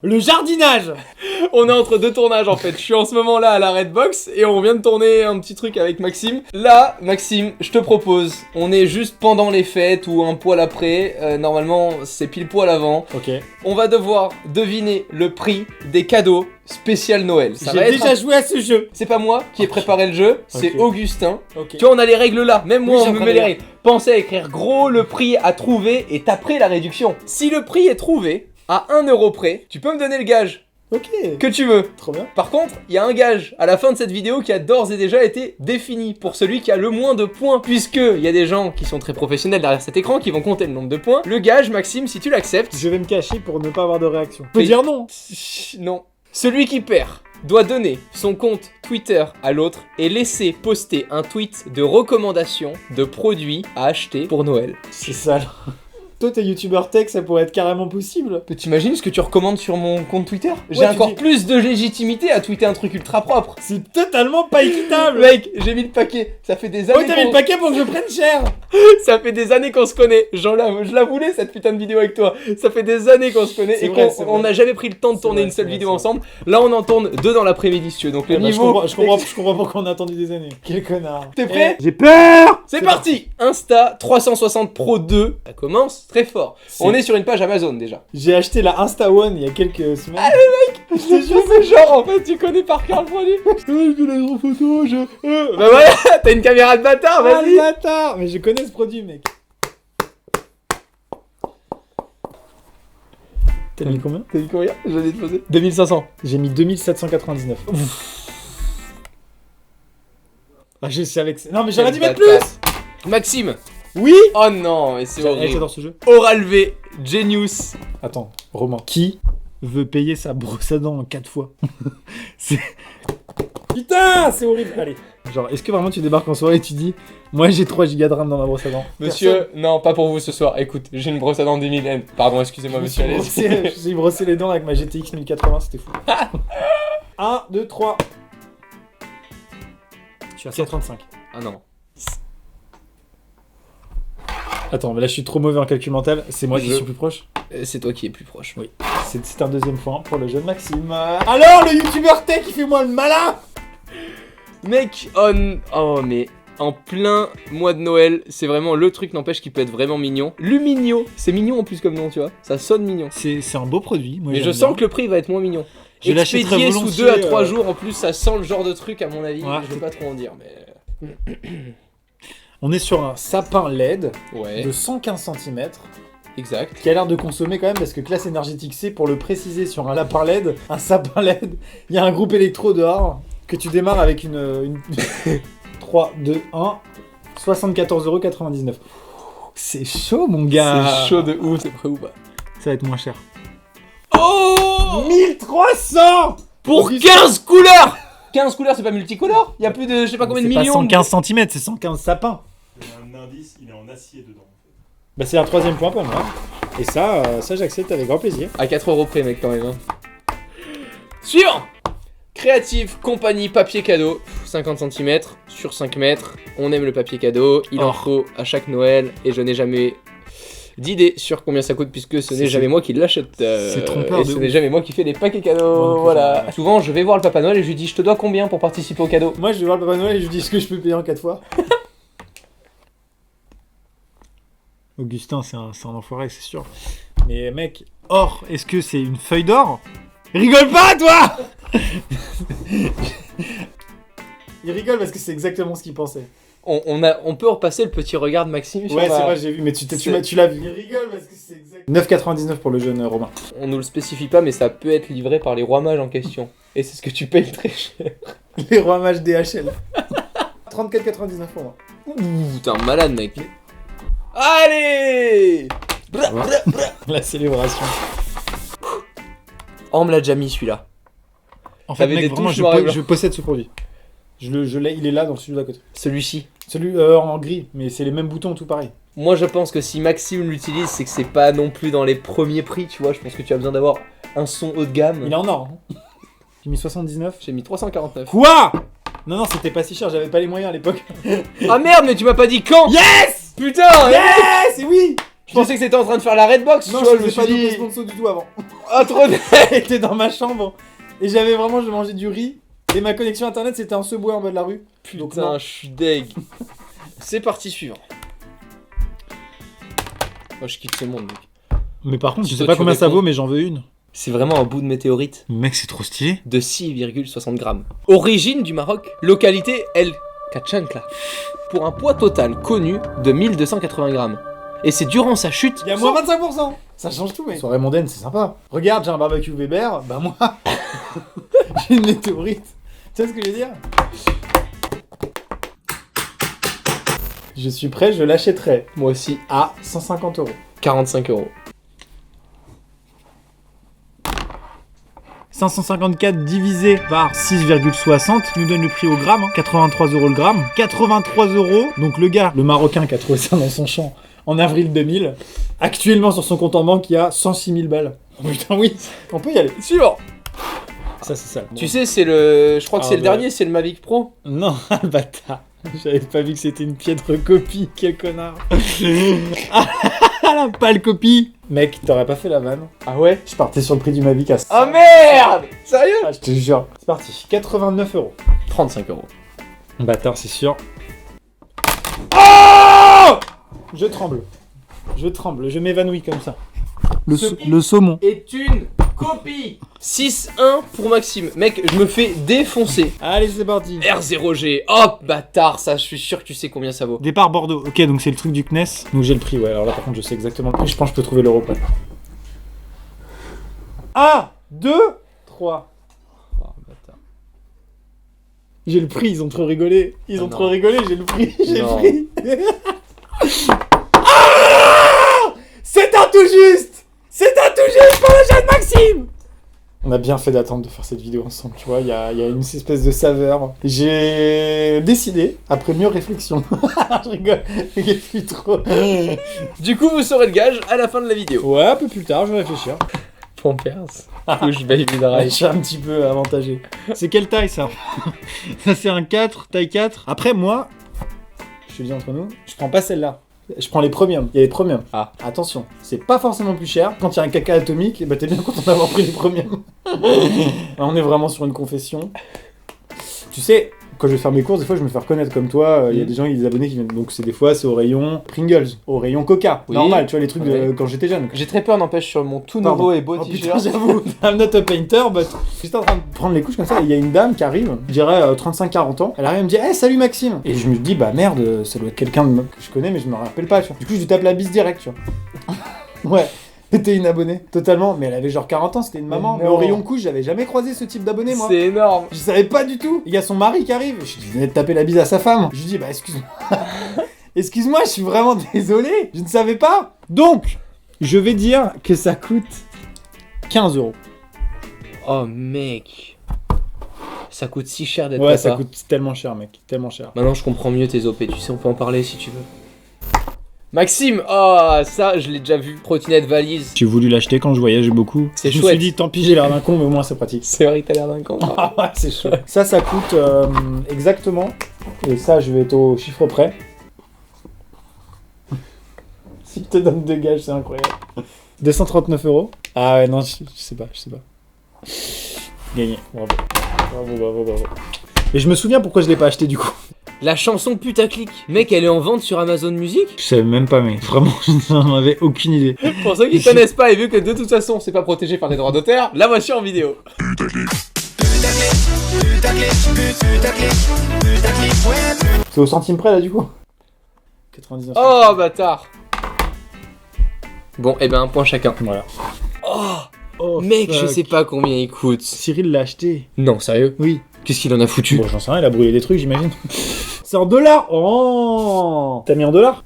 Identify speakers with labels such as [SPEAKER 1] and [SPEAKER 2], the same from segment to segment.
[SPEAKER 1] Le jardinage.
[SPEAKER 2] On est entre deux tournages en fait. Je suis en ce moment là à la Redbox et on vient de tourner un petit truc avec Maxime. Là, Maxime, je te propose, on est juste pendant les fêtes ou un poil après. Normalement, c'est pile poil avant.
[SPEAKER 1] Ok.
[SPEAKER 2] On va devoir deviner le prix des cadeaux spécial Noël.
[SPEAKER 1] J'ai déjà joué à ce jeu.
[SPEAKER 2] C'est pas moi qui ai préparé le jeu, c'est Augustin.
[SPEAKER 1] Ok.
[SPEAKER 2] Tu vois, on a les règles là. Même moi,
[SPEAKER 1] Oui,
[SPEAKER 2] on me met les règles. Pensez à écrire gros le prix à trouver et taperez la réduction. Si le prix est trouvé à 1 euro près, tu peux me donner le gage
[SPEAKER 1] Ok.
[SPEAKER 2] que tu veux.
[SPEAKER 1] Trop bien.
[SPEAKER 2] Par contre, il y a un gage à la fin de cette vidéo qui a d'ores et déjà été défini pour celui qui a le moins de points. Puisqu'il y a des gens qui sont très professionnels derrière cet écran qui vont compter le nombre de points. Le gage, Maxime, si tu l'acceptes...
[SPEAKER 1] Je vais me cacher pour ne pas avoir de réaction. Je peux dire non.
[SPEAKER 2] Non. Celui qui perd doit donner son compte Twitter à l'autre et laisser poster un tweet de recommandation de produits à acheter pour Noël.
[SPEAKER 1] C'est sale. Toi, t'es youtubeur tech, ça pourrait être carrément possible.
[SPEAKER 2] T'imagines ce que tu recommandes sur mon compte Twitter? J'ai
[SPEAKER 1] tu
[SPEAKER 2] encore
[SPEAKER 1] dis-
[SPEAKER 2] plus de légitimité à tweeter un truc ultra propre.
[SPEAKER 1] C'est totalement pas équitable.
[SPEAKER 2] Mec, j'ai mis le paquet. Ça fait des
[SPEAKER 1] Oh,
[SPEAKER 2] années
[SPEAKER 1] t'as mis le paquet pour que je prenne cher.
[SPEAKER 2] Ça fait des années qu'on se connaît. Je la voulais cette putain de vidéo avec toi. Ça fait des années qu'on se connaît
[SPEAKER 1] C'est
[SPEAKER 2] et
[SPEAKER 1] vrai,
[SPEAKER 2] qu'on n'a jamais pris le temps de
[SPEAKER 1] C'est
[SPEAKER 2] tourner
[SPEAKER 1] vrai,
[SPEAKER 2] une seule
[SPEAKER 1] c'est
[SPEAKER 2] vidéo
[SPEAKER 1] vrai,
[SPEAKER 2] ensemble. Là, on en tourne 2 dans l'après-midi, si tu veux. Donc le
[SPEAKER 1] Ah bah,
[SPEAKER 2] niveau.
[SPEAKER 1] je comprends pourquoi on a attendu des années. Quel connard.
[SPEAKER 2] T'es prêt?
[SPEAKER 1] J'ai peur.
[SPEAKER 2] C'est parti. Insta 360 Pro 2. Ça commence très fort. On est sur une page Amazon déjà.
[SPEAKER 1] J'ai acheté la Insta One il y a quelques semaines.
[SPEAKER 2] Je te jure, c'est genre en fait, tu connais par cœur le produit. Je fais la grande photo, Bah voilà, t'as une caméra de bâtard,
[SPEAKER 1] Ah,
[SPEAKER 2] vas-y.
[SPEAKER 1] le bâtard. Mais je connais ce produit, mec. T'as mis combien?
[SPEAKER 2] T'as dit combien? J'en ai déposé 2500.
[SPEAKER 1] J'ai mis 2799. Ah, je sais avec... Non, mais j'aurais dû mettre plus.
[SPEAKER 2] Maxime.
[SPEAKER 1] Oui.
[SPEAKER 2] Oh non, mais c'est horrible.
[SPEAKER 1] J'adore ce jeu.
[SPEAKER 2] Oral V, Genius.
[SPEAKER 1] Attends, Romain. Qui veut payer sa brosse à dents en 4 fois? C'est... Putain, c'est horrible. Allez. Genre, est-ce que vraiment tu débarques en soirée et tu dis moi j'ai 3 gigas de RAM dans ma brosse à dents?
[SPEAKER 2] Monsieur, non, pas pour vous ce soir. Écoute, j'ai une brosse à dents 10 000 M. Pardon, excusez-moi, monsieur Alès.
[SPEAKER 1] Je suis brossé les dents avec ma GTX 1080, c'était fou. 1, 2, 3. Je suis à 135.
[SPEAKER 2] Ah non.
[SPEAKER 1] Attends, mais là je suis trop mauvais en calcul mental. C'est moi qui suis plus proche.
[SPEAKER 2] C'est toi qui es plus proche.
[SPEAKER 1] Oui. C'est un deuxième point pour le jeune Maxime. Alors, le youtubeur tech, il fait moi le malin.
[SPEAKER 2] Mec, oh mais en plein mois de Noël, c'est vraiment le truc n'empêche qui peut être vraiment mignon. Lumigno, c'est mignon en plus comme nom, tu vois. Ça sonne mignon.
[SPEAKER 1] C'est un beau produit. Moi,
[SPEAKER 2] Mais je sens que le prix va être moins mignon.
[SPEAKER 1] Je l'achèterai
[SPEAKER 2] Expédié sous
[SPEAKER 1] volontiers,
[SPEAKER 2] 2 à 3 jours, en plus ça sent le genre de truc à mon avis.
[SPEAKER 1] Ouais.
[SPEAKER 2] Je vais pas trop en dire, mais...
[SPEAKER 1] On est sur un sapin LED
[SPEAKER 2] Ouais,
[SPEAKER 1] de 115 cm
[SPEAKER 2] exact.
[SPEAKER 1] qui a l'air de consommer quand même parce que classe énergétique C, pour le préciser sur un lapin LED, un sapin LED, il y a un groupe électro dehors que tu démarres avec une 3, 2, 1, 74,99€. C'est chaud mon gars.
[SPEAKER 2] C'est chaud de ouf, c'est prêt ou pas?
[SPEAKER 1] Ça va être moins cher.
[SPEAKER 2] Oh
[SPEAKER 1] 1300
[SPEAKER 2] Pour 15 couleurs 15 couleurs, c'est pas multicolore? Y a plus de je sais pas combien de
[SPEAKER 1] C'est
[SPEAKER 2] millions.
[SPEAKER 1] pas 115 cm, c'est 115 sapins.
[SPEAKER 3] Un indice, il est en acier dedans.
[SPEAKER 1] Bah c'est un 3ème point pour moi. Et ça j'accepte avec grand plaisir.
[SPEAKER 2] À 4 € près, mec, quand même. Hein. Suivant Créative compagnie papier cadeau, 50 cm sur 5 mètres. On aime le papier cadeau, il en faut à chaque Noël et je n'ai jamais d'idée sur combien ça coûte puisque ce n'est jamais moi qui l'achète.
[SPEAKER 1] C'est trompeur
[SPEAKER 2] et
[SPEAKER 1] de
[SPEAKER 2] ce
[SPEAKER 1] ouf.
[SPEAKER 2] n'est jamais moi qui fais les paquets cadeaux.
[SPEAKER 1] Moi non plus,
[SPEAKER 2] Voilà.
[SPEAKER 1] ouais.
[SPEAKER 2] Souvent, je vais voir le Papa Noël et je lui dis je te dois combien pour participer au cadeau?
[SPEAKER 1] Moi je vais voir le Papa Noël et je lui dis est-ce que je peux payer en 4 fois. Augustin c'est un enfoiré c'est sûr. Mais mec, or, est-ce que c'est une feuille d'or? Rigole pas toi. Il rigole parce que c'est exactement ce qu'il pensait.
[SPEAKER 2] On peut repasser le petit regard de Maxime sur
[SPEAKER 1] Ouais
[SPEAKER 2] la-
[SPEAKER 1] c'est vrai j'ai vu mais tu l'as vu. Il rigole parce que c'est exact. 9,99 pour le jeune Romain.
[SPEAKER 2] On nous le spécifie pas mais ça peut être livré par les rois mages en question. Et c'est ce que tu payes très cher.
[SPEAKER 1] Les rois mages DHL. 34,99 pour moi.
[SPEAKER 2] Ouh, t'es un malade mec. Allez Bra, bra, bra.
[SPEAKER 1] La célébration.
[SPEAKER 2] Oh, on me l'a déjà mis celui-là.
[SPEAKER 1] En fait
[SPEAKER 2] T'avais
[SPEAKER 1] mec
[SPEAKER 2] des
[SPEAKER 1] vraiment
[SPEAKER 2] touches noir et blanc.
[SPEAKER 1] je possède ce produit. Je l'ai, il est là dans celui d'à côté.
[SPEAKER 2] Celui-ci.
[SPEAKER 1] Celui en gris, mais c'est les mêmes boutons, tout pareil.
[SPEAKER 2] Moi je pense que si Maxime l'utilise, c'est que c'est pas non plus dans les premiers prix, tu vois. Je pense que tu as besoin d'avoir un son haut de gamme.
[SPEAKER 1] Il est en or. Hein. J'ai mis 79.
[SPEAKER 2] J'ai mis 349.
[SPEAKER 1] Quoi? Non, c'était pas si cher, j'avais pas les moyens à l'époque.
[SPEAKER 2] Ah merde, mais tu m'as pas dit quand?
[SPEAKER 1] Yes!
[SPEAKER 2] Putain!
[SPEAKER 1] Yes! Et oui!
[SPEAKER 2] Je pensais que c'était en train de faire la Redbox,
[SPEAKER 1] Non,
[SPEAKER 2] tu vois,
[SPEAKER 1] je
[SPEAKER 2] je me
[SPEAKER 1] faisais
[SPEAKER 2] suis
[SPEAKER 1] pas de
[SPEAKER 2] dit...
[SPEAKER 1] sponsor du tout avant.
[SPEAKER 2] Ah, trop de...
[SPEAKER 1] était dans ma chambre. Et j'avais vraiment, je mangeais du riz. Et ma connexion internet, c'était un Subway en bas de la rue. Donc non.
[SPEAKER 2] Putain, je suis deg. C'est parti, suivant. Moi, je quitte ce monde, mec.
[SPEAKER 1] Mais par contre, je
[SPEAKER 2] Toi,
[SPEAKER 1] sais pas
[SPEAKER 2] tu
[SPEAKER 1] combien ça
[SPEAKER 2] réponds.
[SPEAKER 1] vaut, mais j'en veux une.
[SPEAKER 2] C'est vraiment un bout de météorite
[SPEAKER 1] Mec, c'est trop stylé.
[SPEAKER 2] de 6,60 grammes. Origine du Maroc, localité El Kachankla. Pour un poids total connu de 1280 grammes. Et c'est durant sa chute...
[SPEAKER 1] Il y a moins 25%. Ça change tout, mec. Soirée mondaine, c'est sympa. Regarde, j'ai un barbecue Weber. Bah moi, j'ai une météorite. Tu sais ce que je veux dire? Je suis prêt, je l'achèterai
[SPEAKER 2] Moi aussi,
[SPEAKER 1] à 150 €.
[SPEAKER 2] 45 €.
[SPEAKER 1] 554 divisé par 6,60 nous donne le prix au gramme, hein. 83 € le gramme. 83 €. Donc le gars, le Marocain qui a trouvé ça dans son champ en avril 2000, actuellement sur son compte en banque, il y a 106 000 balles. Oh putain, oui, on peut y aller.
[SPEAKER 2] Suivant.
[SPEAKER 1] Ça, c'est ça.
[SPEAKER 2] Tu sais, c'est le... Je crois que
[SPEAKER 1] Ah,
[SPEAKER 2] c'est le
[SPEAKER 1] bah.
[SPEAKER 2] dernier, c'est le Mavic Pro.
[SPEAKER 1] Non, le bâtard. J'avais pas vu que c'était une piètre copie, quel connard. Ah la pâle copie. Mec, t'aurais pas fait la vanne.
[SPEAKER 2] Ah ouais?
[SPEAKER 1] Je partais sur le prix du Mavic à
[SPEAKER 2] Oh merde! Sérieux?
[SPEAKER 1] Ah, je te jure. C'est parti, 89 €.
[SPEAKER 2] 35 €.
[SPEAKER 1] Bâtard, c'est sûr. Oh! Je tremble. Je m'évanouis comme ça. Le saumon.
[SPEAKER 2] Est une copie. 6-1 pour Maxime. Mec, je me fais défoncer.
[SPEAKER 1] Allez, c'est parti.
[SPEAKER 2] R0G. Oh, bâtard, ça, je suis sûr que tu sais combien ça vaut.
[SPEAKER 1] Départ Bordeaux. Ok, donc c'est le truc du CNES. Donc j'ai le prix, ouais. Alors là, par contre, je sais exactement le prix. Je pense que je peux trouver l'euro. 1, 2, 3.
[SPEAKER 2] Oh, bâtard.
[SPEAKER 1] J'ai le prix, ils ont trop rigolé. Ils
[SPEAKER 2] Ah
[SPEAKER 1] ont
[SPEAKER 2] non.
[SPEAKER 1] trop rigolé, j'ai le prix. J'ai le
[SPEAKER 2] Non.
[SPEAKER 1] prix. Ah! C'est un tout juste! C'est un tout juste pour le jeune Maxime! On a bien fait d'attendre de faire cette vidéo ensemble, tu vois, il y a une espèce de saveur. J'ai décidé, après mûre réflexion, je rigole, il plus trop.
[SPEAKER 2] Du coup, vous saurez le gage à la fin de la vidéo.
[SPEAKER 1] Ouais, un peu plus tard, je vais réfléchir.
[SPEAKER 2] Pampers. Push baby
[SPEAKER 1] Je
[SPEAKER 2] drive.
[SPEAKER 1] suis un petit peu avantagé. C'est quelle taille ça? Ça c'est un 4, taille 4. Après moi, je te dis entre nous, je prends pas celle-là. Je prends les premiums. Il y a les premiums.
[SPEAKER 2] Ah.
[SPEAKER 1] Attention, c'est pas forcément plus cher. Quand il y a un caca atomique, bah t'es bien content d'avoir pris les premiums. On est vraiment sur une confession. Tu sais, quand je vais faire mes courses, des fois je me fais reconnaître comme toi. Il y a des gens, des abonnés qui viennent. Donc c'est des fois c'est au rayon Pringles, au rayon Coca.
[SPEAKER 2] Oui.
[SPEAKER 1] Normal, tu vois les trucs de
[SPEAKER 2] Ouais.
[SPEAKER 1] quand j'étais jeune.
[SPEAKER 2] J'ai très peur, n'empêche, sur mon tout
[SPEAKER 1] Pardon.
[SPEAKER 2] nouveau et beau
[SPEAKER 1] Oh putain,
[SPEAKER 2] t-shirt.
[SPEAKER 1] j'avoue, I'm not a painter, but j'étais en train de prendre les couches comme ça, et il y a une dame qui arrive, je dirais 35-40 ans, elle arrive et me dit hey, salut Maxime! Et je me dis bah merde, ça doit être quelqu'un que je connais mais je me rappelle pas, tu vois. Du coup je lui tape la bise direct, tu vois. Ouais, c'était une abonnée, totalement, mais elle avait genre 40 ans, c'était une maman,
[SPEAKER 2] Mais
[SPEAKER 1] mais au
[SPEAKER 2] non.
[SPEAKER 1] rayon couche, j'avais jamais croisé ce type d'abonné moi.
[SPEAKER 2] C'est énorme.
[SPEAKER 1] Je savais pas du tout. Il y a son mari qui arrive. Je lui venais de taper la bise à sa femme. Je lui dis bah excuse-moi. Excuse-moi, je suis vraiment désolé. Je ne savais pas. Donc, je vais dire que ça coûte 15 €.
[SPEAKER 2] Oh, mec. Ça coûte si cher d'être
[SPEAKER 1] Ouais,
[SPEAKER 2] papa.
[SPEAKER 1] ça coûte tellement cher, mec. Tellement cher.
[SPEAKER 2] Maintenant, je comprends mieux tes OP. Tu sais, on peut en parler si tu veux. Maxime, oh, ça, je l'ai déjà vu. Trottinette valise.
[SPEAKER 1] J'ai voulu l'acheter quand je voyageais beaucoup.
[SPEAKER 2] C'est
[SPEAKER 1] Je me
[SPEAKER 2] chouette.
[SPEAKER 1] suis dit tant pis, j'ai l'air d'un con, mais au moins c'est pratique.
[SPEAKER 2] C'est vrai que t'as l'air d'un con.
[SPEAKER 1] Ah ouais, c'est chaud. Ça coûte exactement. Et ça, je vais être au chiffre près. Si je te donne deux gages, c'est incroyable. 239 €. Ah ouais, non, je sais pas. Gagné. Bravo. Et je me souviens pourquoi je l'ai pas acheté du coup.
[SPEAKER 2] La chanson putaclic. Mec, elle est en vente sur Amazon Music.
[SPEAKER 1] Je savais même pas, mais vraiment, je n'en avais aucune idée.
[SPEAKER 2] Pour ceux qui connaissent pas et vu que de toute façon, c'est pas protégé par les droits d'auteur, la voici en vidéo.
[SPEAKER 1] C'est au centime près là du coup 99.
[SPEAKER 2] Oh, bâtard. Bon, et ben, un point chacun.
[SPEAKER 1] Voilà.
[SPEAKER 2] Oh, mec, je sais pas combien il coûte.
[SPEAKER 1] Cyril l'a acheté.
[SPEAKER 2] Non, sérieux?
[SPEAKER 1] Oui.
[SPEAKER 2] Qu'est-ce qu'il en a foutu?
[SPEAKER 1] Bon, j'en sais rien, il a brûlé des trucs, j'imagine. C'est en dollars. Oh. T'as mis en dollars?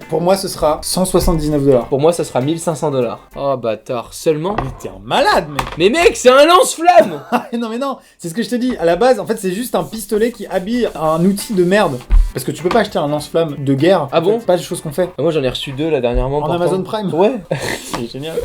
[SPEAKER 1] Pour moi, ce sera 179 $.
[SPEAKER 2] Pour moi, ça sera 1500 $. Oh, bâtard, seulement?
[SPEAKER 1] Mais t'es un malade, mec.
[SPEAKER 2] Mais mec, c'est un lance-flamme!
[SPEAKER 1] Non, mais non, c'est ce que je te dis. À la base, en fait, c'est juste un pistolet qui habille un outil de merde. Parce que tu peux pas acheter un lance-flamme de guerre.
[SPEAKER 2] Ah bon?
[SPEAKER 1] C'est pas des choses qu'on fait.
[SPEAKER 2] Moi, j'en ai reçu 2 là dernièrement.
[SPEAKER 1] En
[SPEAKER 2] pourtant.
[SPEAKER 1] Amazon Prime.
[SPEAKER 2] Ouais.
[SPEAKER 1] C'est génial.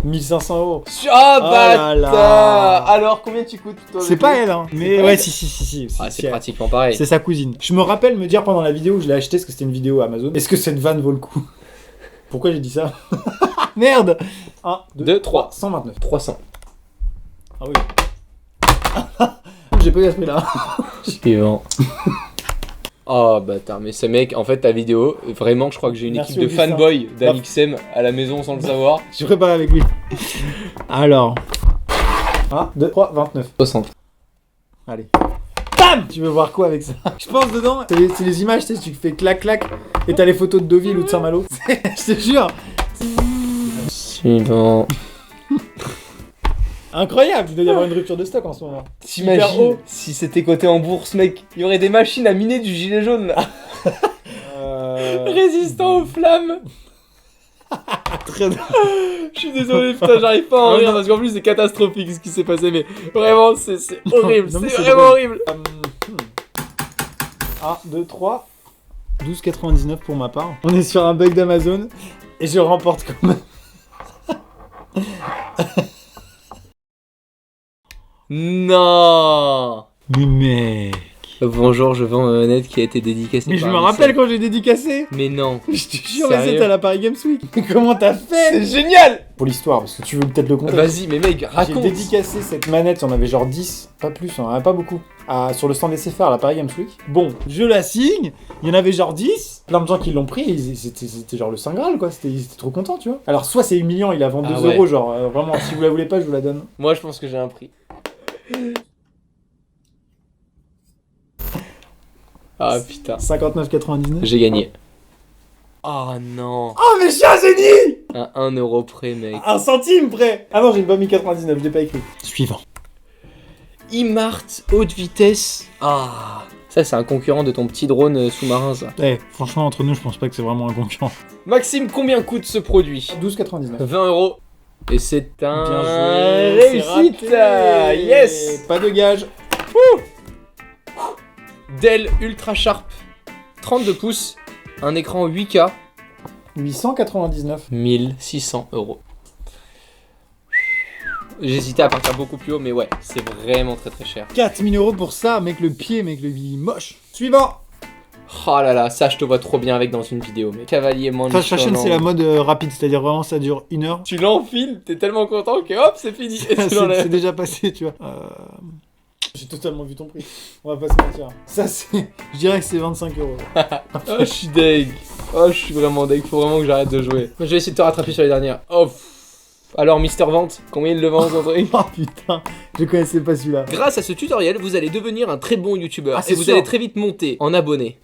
[SPEAKER 1] 1500 €.
[SPEAKER 2] Oh,
[SPEAKER 1] là
[SPEAKER 2] bâtard!
[SPEAKER 1] là.
[SPEAKER 2] Alors, combien tu coûtes, toi?
[SPEAKER 1] C'est pas elle, hein. Mais
[SPEAKER 2] pas
[SPEAKER 1] ouais,
[SPEAKER 2] elle.
[SPEAKER 1] si.
[SPEAKER 2] Ah, c'est
[SPEAKER 1] elle.
[SPEAKER 2] pratiquement pareil.
[SPEAKER 1] C'est sa cousine. Je me rappelle me dire pendant la vidéo où je l'ai acheté, parce que c'était une vidéo Amazon, est-ce que cette vanne vaut le coup? Pourquoi j'ai dit ça? Merde. 1,
[SPEAKER 2] 2, 3.
[SPEAKER 1] 129.
[SPEAKER 2] 300.
[SPEAKER 1] Ah oui. J'ai pas eu à ce prix-là.
[SPEAKER 2] Suivant. Oh bâtard, mais ce mec, en fait ta vidéo, vraiment je crois que j'ai une
[SPEAKER 1] Merci,
[SPEAKER 2] équipe de
[SPEAKER 1] Augustin.
[SPEAKER 2] fanboys d'Alixem à la maison sans le savoir.
[SPEAKER 1] Je suis préparé avec lui. Alors. 1, 2, 3, 29.
[SPEAKER 2] 60.
[SPEAKER 1] Allez. Bam. Tu veux voir quoi avec ça? Je pense dedans, c'est les images, tu sais, tu fais clac clac et t'as les photos de Deauville ou de Saint-Malo. Je te jure.
[SPEAKER 2] Suivant.
[SPEAKER 1] Incroyable, il doit y avoir une rupture de stock en ce moment. Hyper
[SPEAKER 2] T'imagines
[SPEAKER 1] haut.
[SPEAKER 2] si c'était coté en bourse, mec, il y aurait des machines à miner du gilet jaune là. Résistant aux flammes.
[SPEAKER 1] Très
[SPEAKER 2] Je suis désolé, putain, j'arrive pas à en rire parce qu'en plus c'est catastrophique ce qui s'est passé, mais vraiment c'est horrible,
[SPEAKER 1] Non, mais
[SPEAKER 2] c'est
[SPEAKER 1] c'est
[SPEAKER 2] vraiment
[SPEAKER 1] drôle.
[SPEAKER 2] horrible.
[SPEAKER 1] 1, 2, 3. 12,99 pour ma part. On est sur un bug d'Amazon et je remporte quand même.
[SPEAKER 2] Non.
[SPEAKER 1] Mais mec.
[SPEAKER 2] Bonjour, je vends un net qui a été dédicacé
[SPEAKER 1] Mais je
[SPEAKER 2] par
[SPEAKER 1] me
[SPEAKER 2] Alixem.
[SPEAKER 1] rappelle quand j'ai dédicacé.
[SPEAKER 2] Mais non.
[SPEAKER 1] Je te jure,
[SPEAKER 2] Sérieux?
[SPEAKER 1] mais c'était à la Paris Games Week. Comment t'as fait?
[SPEAKER 2] C'est génial.
[SPEAKER 1] Pour l'histoire, parce que tu veux peut-être le contexte.
[SPEAKER 2] Vas-y, mais mec,
[SPEAKER 1] J'ai
[SPEAKER 2] raconte.
[SPEAKER 1] dédicacé cette manette, on avait genre 10, pas plus, on en avait pas beaucoup, sur le stand SFR à la Paris Games Week. Bon, je la signe, il y en avait genre 10, plein de gens qui l'ont pris, c'était genre le Saint Graal quoi, ils étaient trop contents tu vois. Alors soit c'est humiliant, il la vend 2
[SPEAKER 2] Ah ouais.
[SPEAKER 1] euros, genre vraiment, si vous la voulez pas, je vous la donne.
[SPEAKER 2] Moi, je pense que j'ai un prix. Ah putain.
[SPEAKER 1] 59,99.
[SPEAKER 2] J'ai gagné. Oh non.
[SPEAKER 1] Oh mais je suis un génie.
[SPEAKER 2] À 1 euro près, mec.
[SPEAKER 1] 1 centime près. Ah non, j'ai pas mis 99, je l'ai pas écrit. Suivant.
[SPEAKER 2] Imart haute vitesse. Ah. Ça, c'est un concurrent de ton petit drone sous-marin, ça.
[SPEAKER 1] Eh, franchement, entre nous, je pense pas que c'est vraiment un concurrent.
[SPEAKER 2] Maxime, combien coûte ce produit?
[SPEAKER 1] 12,99.
[SPEAKER 2] 20 euros. Et c'est un...
[SPEAKER 1] Bien joué,
[SPEAKER 2] réussite.
[SPEAKER 1] c'est raté.
[SPEAKER 2] Yes.
[SPEAKER 1] Pas de gage.
[SPEAKER 2] Dell Ultra Sharp. 32 pouces. Un écran 8K.
[SPEAKER 1] 899.
[SPEAKER 2] 1600 euros. J'hésitais à partir beaucoup plus haut, mais ouais, c'est vraiment très très cher.
[SPEAKER 1] 4000 euros pour ça, mec, le pied, mec, le il est moche. Suivant.
[SPEAKER 2] Oh là là, ça je te vois trop bien avec dans une vidéo, mais Cavalier Mansion.
[SPEAKER 1] Fast fashion, c'est la mode rapide, c'est-à-dire vraiment ça dure 1 heure.
[SPEAKER 2] Tu l'enfiles, t'es tellement content que hop, c'est fini. Et tu
[SPEAKER 1] C'est
[SPEAKER 2] l'enlèves.
[SPEAKER 1] déjà passé, tu vois. J'ai totalement vu ton prix. On va pas se mentir. Ça, c'est. Je dirais que c'est 25 euros.
[SPEAKER 2] Oh, je suis deg. Oh, je suis vraiment deg. Faut vraiment que j'arrête de jouer. Je vais essayer de te rattraper sur les dernières. Oh. Alors, Mister Vente, combien il le vend, ton truc?
[SPEAKER 1] Oh putain, je connaissais pas celui-là.
[SPEAKER 2] Grâce à ce tutoriel, vous allez devenir un très bon youtubeur.
[SPEAKER 1] Ah, c'est
[SPEAKER 2] et vous
[SPEAKER 1] sûr.
[SPEAKER 2] allez très vite monter en abonnés.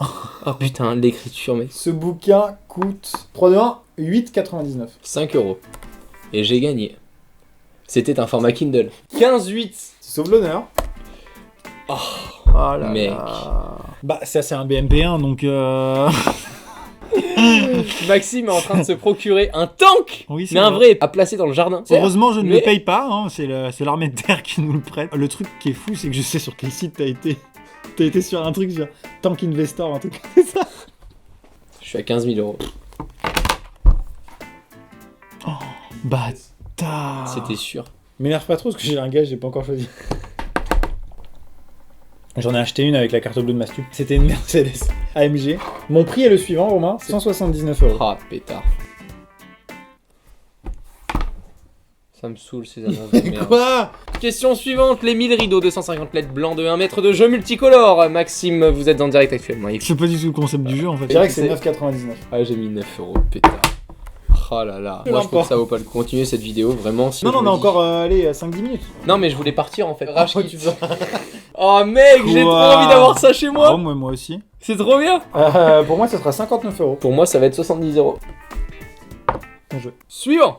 [SPEAKER 2] Oh putain, l'écriture, mec.
[SPEAKER 1] Ce bouquin coûte 3 de 1, 8,99.
[SPEAKER 2] 5 euros. Et j'ai gagné. C'était un format Kindle. 15,8.
[SPEAKER 1] C'est sauve l'honneur.
[SPEAKER 2] Oh,
[SPEAKER 1] Oh là
[SPEAKER 2] mec.
[SPEAKER 1] là. Bah, ça, c'est un BMP1, donc.
[SPEAKER 2] Maxime est en train de se procurer un tank.
[SPEAKER 1] Oui, c'est
[SPEAKER 2] Mais un
[SPEAKER 1] vrai.
[SPEAKER 2] vrai à placer dans le jardin.
[SPEAKER 1] Heureusement, je ne
[SPEAKER 2] Mais-
[SPEAKER 1] le paye pas, hein, c'est l'armée de terre qui nous le prête. Le truc qui est fou, c'est que je sais sur quel site t'as été. T'as été sur un truc genre Tank Investor, un truc comme ça.
[SPEAKER 2] Je suis à 15 000 euros.
[SPEAKER 1] Bâtard.
[SPEAKER 2] C'était sûr.
[SPEAKER 1] M'énerve pas trop parce que j'ai un gars, j'ai pas encore choisi. J'en ai acheté une avec la carte bleue de Mastu. C'était une Mercedes AMG. Mon prix est le suivant, Romain, 179 euros.
[SPEAKER 2] Ah, pétard. Ça me saoule ces annonces de merde.
[SPEAKER 1] Quoi?
[SPEAKER 2] Question suivante, les 1000 rideaux 250 LED blancs de 1 mètre de jeu multicolore. Maxime, vous êtes en direct actuellement.
[SPEAKER 1] Je sais pas du tout le concept du jeu en fait. Je
[SPEAKER 2] Je
[SPEAKER 1] dirais que c'est
[SPEAKER 2] c'est-
[SPEAKER 1] 9,99.
[SPEAKER 2] Ah, j'ai mis 9 euros, pétard. Oh là là.
[SPEAKER 1] Je
[SPEAKER 2] Moi, je trouve
[SPEAKER 1] l'emporte.
[SPEAKER 2] que ça vaut pas le coup. Continuer cette vidéo, vraiment. Si
[SPEAKER 1] Non,
[SPEAKER 2] je
[SPEAKER 1] non, on
[SPEAKER 2] me
[SPEAKER 1] a
[SPEAKER 2] dis-
[SPEAKER 1] encore allez, 5-10 minutes.
[SPEAKER 2] Non, mais je voulais partir en fait. Rage
[SPEAKER 1] Oh,
[SPEAKER 2] quitte.
[SPEAKER 1] tu veux-
[SPEAKER 2] Oh mec, j'ai trop
[SPEAKER 1] Quoi
[SPEAKER 2] envie d'avoir ça chez moi.
[SPEAKER 1] Oh, moi aussi.
[SPEAKER 2] C'est trop bien.
[SPEAKER 1] Pour moi, ça sera 59 euros.
[SPEAKER 2] Pour moi, ça va être 70 euros.
[SPEAKER 1] Bon jeu.
[SPEAKER 2] Suivant.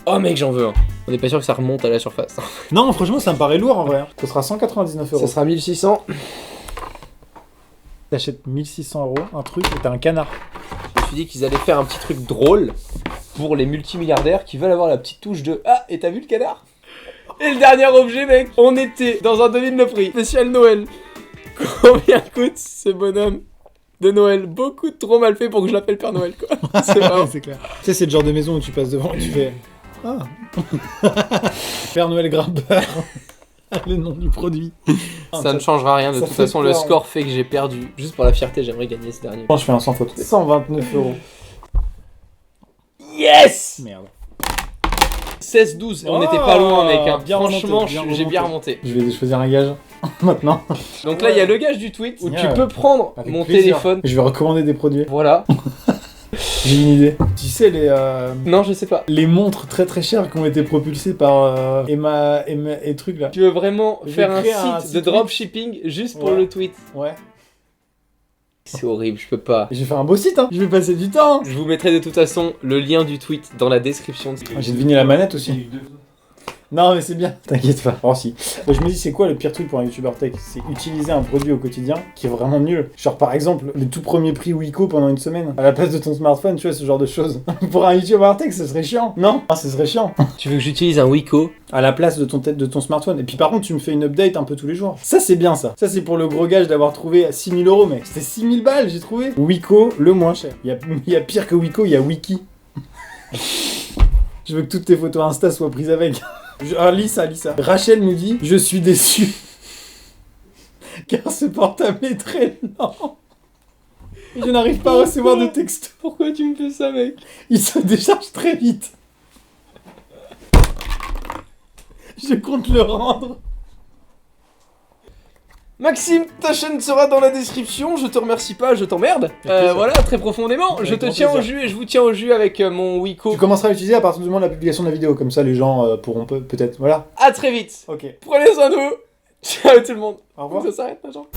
[SPEAKER 2] Oh mec, j'en veux un. On est pas sûr que ça remonte à la surface.
[SPEAKER 1] Non, franchement, ça me paraît lourd en vrai. Ce sera 199 euros.
[SPEAKER 2] Ça sera 1600.
[SPEAKER 1] T'achètes 1600 euros, un truc, et t'as un canard.
[SPEAKER 2] Je me suis dit qu'ils allaient faire un petit truc drôle pour les multimilliardaires qui veulent avoir la petite touche de ah, et t'as vu le canard? Et le dernier objet, mec, on était dans un devine le prix spécial Noël. Combien coûte ce bonhomme de Noël? Beaucoup trop mal fait pour que je l'appelle Père Noël, quoi. C'est pas
[SPEAKER 1] C'est clair. Tu sais, c'est le genre de maison où tu passes devant et tu fais. Ah. Père Noël grimpeur. Le nom du produit.
[SPEAKER 2] Ça ne changera rien, de
[SPEAKER 1] ça
[SPEAKER 2] toute
[SPEAKER 1] fait
[SPEAKER 2] façon, le
[SPEAKER 1] peur.
[SPEAKER 2] score fait que j'ai perdu. Juste pour la fierté, j'aimerais gagner ce dernier.
[SPEAKER 1] Je pense que je fais un sans faute. 129 euros.
[SPEAKER 2] Yes!
[SPEAKER 1] Merde.
[SPEAKER 2] 16-12. On
[SPEAKER 1] Oh,
[SPEAKER 2] n'était pas loin, mec. Hein.
[SPEAKER 1] bien
[SPEAKER 2] Franchement,
[SPEAKER 1] remonté, bien
[SPEAKER 2] j'ai bien
[SPEAKER 1] remonté.
[SPEAKER 2] remonté.
[SPEAKER 1] Je vais choisir un gage maintenant.
[SPEAKER 2] Donc là, il y a le gage du tweet où
[SPEAKER 1] Yeah.
[SPEAKER 2] tu peux prendre
[SPEAKER 1] Avec
[SPEAKER 2] mon
[SPEAKER 1] plaisir.
[SPEAKER 2] téléphone.
[SPEAKER 1] Je vais recommander des produits.
[SPEAKER 2] Voilà.
[SPEAKER 1] J'ai une idée. Tu sais,
[SPEAKER 2] Non, je sais pas.
[SPEAKER 1] les montres très très chères qui ont été propulsées par Emma et trucs là.
[SPEAKER 2] Tu veux vraiment
[SPEAKER 1] Je vais
[SPEAKER 2] faire
[SPEAKER 1] créer
[SPEAKER 2] un
[SPEAKER 1] un
[SPEAKER 2] site
[SPEAKER 1] site
[SPEAKER 2] de dropshipping juste pour
[SPEAKER 1] Ouais.
[SPEAKER 2] le tweet?
[SPEAKER 1] Ouais.
[SPEAKER 2] C'est horrible, je peux pas.
[SPEAKER 1] Et je vais faire un beau site, hein. Je vais passer du temps.
[SPEAKER 2] Je vous mettrai de toute façon le lien du tweet dans la description.
[SPEAKER 1] J'ai deviné la manette aussi.
[SPEAKER 3] Il y a eu 2 fois.
[SPEAKER 1] Non, mais c'est bien. T'inquiète pas. Oh si. Je me dis, c'est quoi le pire truc pour un youtubeur tech? C'est utiliser un produit au quotidien qui est vraiment nul. Genre par exemple, les tout premiers prix Wiko pendant une semaine. À la place de ton smartphone, tu vois, ce genre de choses. Pour un youtubeur tech, ce serait chiant. Non, ce serait chiant.
[SPEAKER 2] Tu veux que j'utilise un Wiko?
[SPEAKER 1] À la place de ton smartphone. Et puis par contre, tu me fais une update un peu tous les jours. Ça, c'est bien ça. Ça, c'est pour le gros gage d'avoir trouvé à 6000 €, mec. C'était 6000 balles, j'ai trouvé. Wiko, le moins cher. Il y a pire que Wiko, il y a Wiki. Je veux que toutes tes photos Insta soient prises avec. Ah, lis ça. Rachel nous dit « Je suis déçu. Car ce portable est très lent. Je n'arrive pas à recevoir de textos.
[SPEAKER 2] Pourquoi tu me fais ça, mec?
[SPEAKER 1] Il se décharge très vite. Je compte le rendre. »
[SPEAKER 2] Maxime, ta chaîne sera dans la description, je te remercie pas, je t'emmerde.
[SPEAKER 1] plaisir.
[SPEAKER 2] Voilà, très profondément.
[SPEAKER 1] Avec
[SPEAKER 2] Je te
[SPEAKER 1] grand
[SPEAKER 2] tiens au
[SPEAKER 1] plaisir.
[SPEAKER 2] jus et je vous tiens au jus avec mon Wiko.
[SPEAKER 1] Tu commenceras à l'utiliser à partir du moment de la publication de la vidéo. Comme ça, les gens pourront peut-être... Voilà.
[SPEAKER 2] À très vite.
[SPEAKER 1] Ok.
[SPEAKER 2] Prenez soin de vous. Ciao tout le monde.
[SPEAKER 1] Au revoir.
[SPEAKER 2] Ça s'arrête, ma jambe.